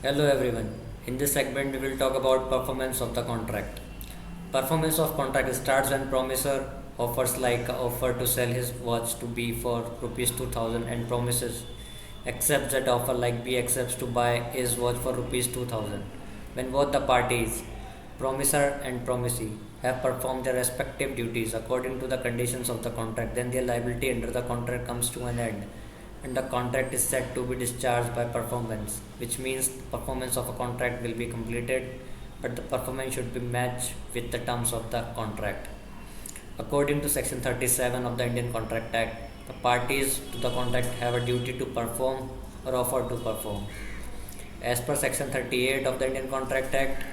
Hello everyone. In this segment we will talk about performance of the contract. Performance of contract starts when promisor offers like a offer to sell his watch to B for rupees 2000 and promises accepts that offer like B accepts to buy his watch for rupees 2000. When both the parties, promisor and promisee, have performed their respective duties according to the conditions of the contract, then their liability under the contract comes to an end and the contract is said to be discharged by performance, which means performance of a contract will be completed, but the performance should be matched with the terms of the contract. According to Section 37 of the Indian Contract Act, the parties to the contract have a duty to perform or offer to perform. As per Section 38 of the Indian Contract Act,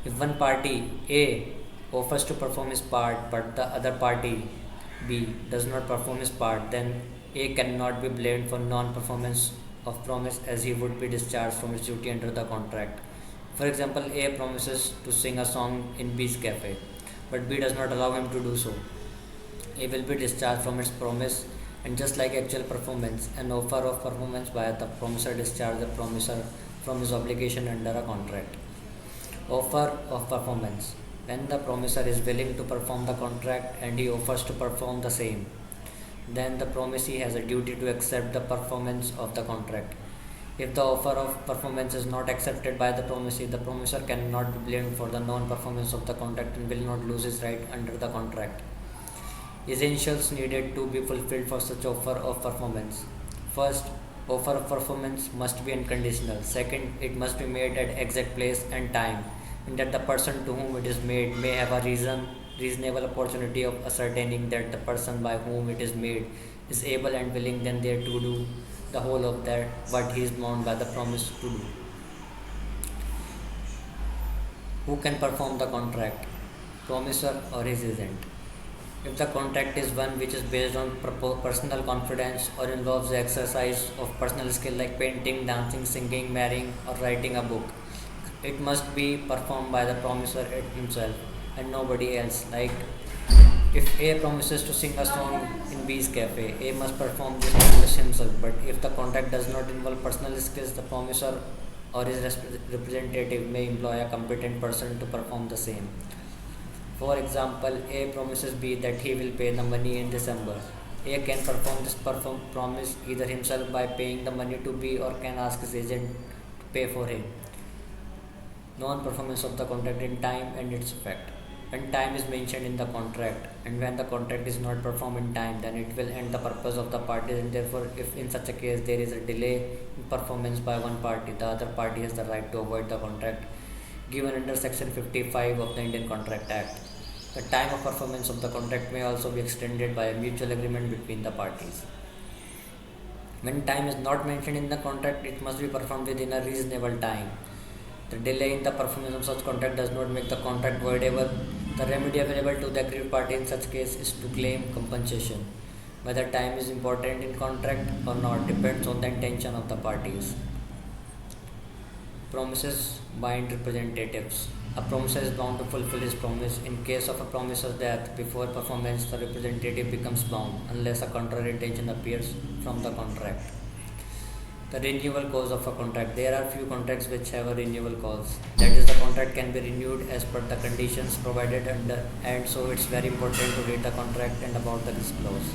if one party A offers to perform his part but the other party B does not perform his part, then A cannot be blamed for non-performance of promise as he would be discharged from his duty under the contract. For example, A promises to sing a song in B's cafe, but B does not allow him to do so. A will be discharged from its promise, and just like actual performance, an offer of performance by the promiser discharges the promiser from his obligation under a contract. Offer of performance: when the promiser is willing to perform the contract and he offers to perform the same, then the promisee has a duty to accept the performance of the contract. If the offer of performance is not accepted by the promisee, the promiser cannot be blamed for the non-performance of the contract and will not lose his right under the contract. Essentials needed to be fulfilled for such offer of performance. First, offer of performance must be unconditional. Second, it must be made at exact place and time, and that the person to whom it is made may have a reasonable opportunity of ascertaining that the person by whom it is made is able and willing then there to do the whole of that what he is bound by the promise to do. Who can perform the contract? Promisor or his agent. If the contract is one which is based on personal confidence or involves the exercise of personal skill like painting, dancing, singing, marrying, or writing a book, it must be performed by the promisor himself and nobody else. Like if A promises to sing a song in B's cafe, A must perform this promise himself. But if the contract does not involve personal skills, the promisor or his representative may employ a competent person to perform the same. For example, A promises B that he will pay the money in December. A can perform this promise either himself by paying the money to B or can ask his agent to pay for him. Non-performance of the contract in time and its effect. When time is mentioned in the contract and when the contract is not performed in time, then it will end the purpose of the parties, and therefore if in such a case there is a delay in performance by one party, the other party has the right to avoid the contract given under Section 55 of the Indian Contract Act. The time of performance of the contract may also be extended by a mutual agreement between the parties. When time is not mentioned in the contract, it must be performed within a reasonable time. The delay in the performance of such contract does not make the contract voidable. The remedy available to the aggrieved party in such case is to claim compensation. Whether time is important in contract or not depends on the intention of the parties. Promises bind representatives. A promiser is bound to fulfill his promise. In case of a promiser's death before performance, the representative becomes bound unless a contrary intention appears from the contract. The renewal clause of a contract. There are few contracts which have a renewal clause. That is, the contract can be renewed as per the conditions provided under, and so it's very important to read the contract and about the this clause.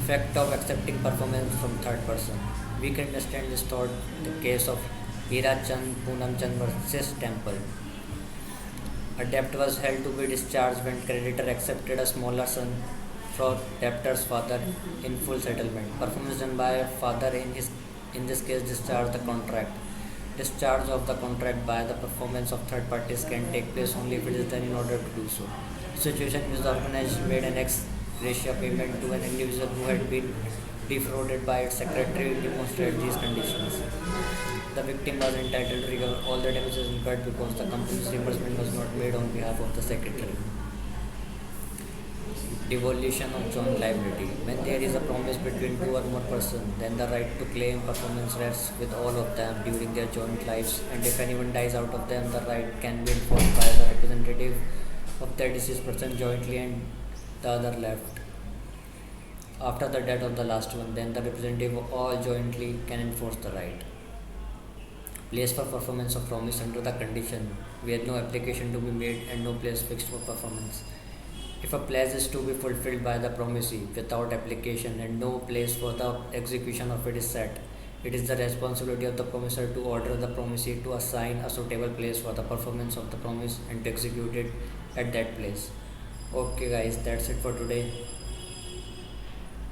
Effect of accepting performance from third person. We can understand this thought the case of Hira Chand Poonam Chand versus Temple. A debt was held to be discharged when creditor accepted a smaller sum from debtor's father in full settlement. Performance done by father in this case discharged the contract. Discharge of the contract by the performance of third parties can take place only if it is done in order to do so. Situation in which the organization made an ex gratia payment to an individual who had been defrauded by its secretary demonstrated these conditions. The victim was entitled to recover all the damages incurred because the company's reimbursement was not made on behalf of the secretary. Devolution of joint liability. When there is a promise between two or more persons, then the right to claim performance rests with all of them during their joint lives, and if anyone dies out of them, the right can be enforced by the representative of the deceased person jointly and the other left. After the death of the last one, then the representative of all jointly can enforce the right. Place for performance of promise under the condition where no application to be made and no place fixed for performance. If a pledge is to be fulfilled by the promisee without application and no place for the execution of it is set, it is the responsibility of the promisor to order the promisee to assign a suitable place for the performance of the promise and to execute it at that place. Okay, guys, that's it for today.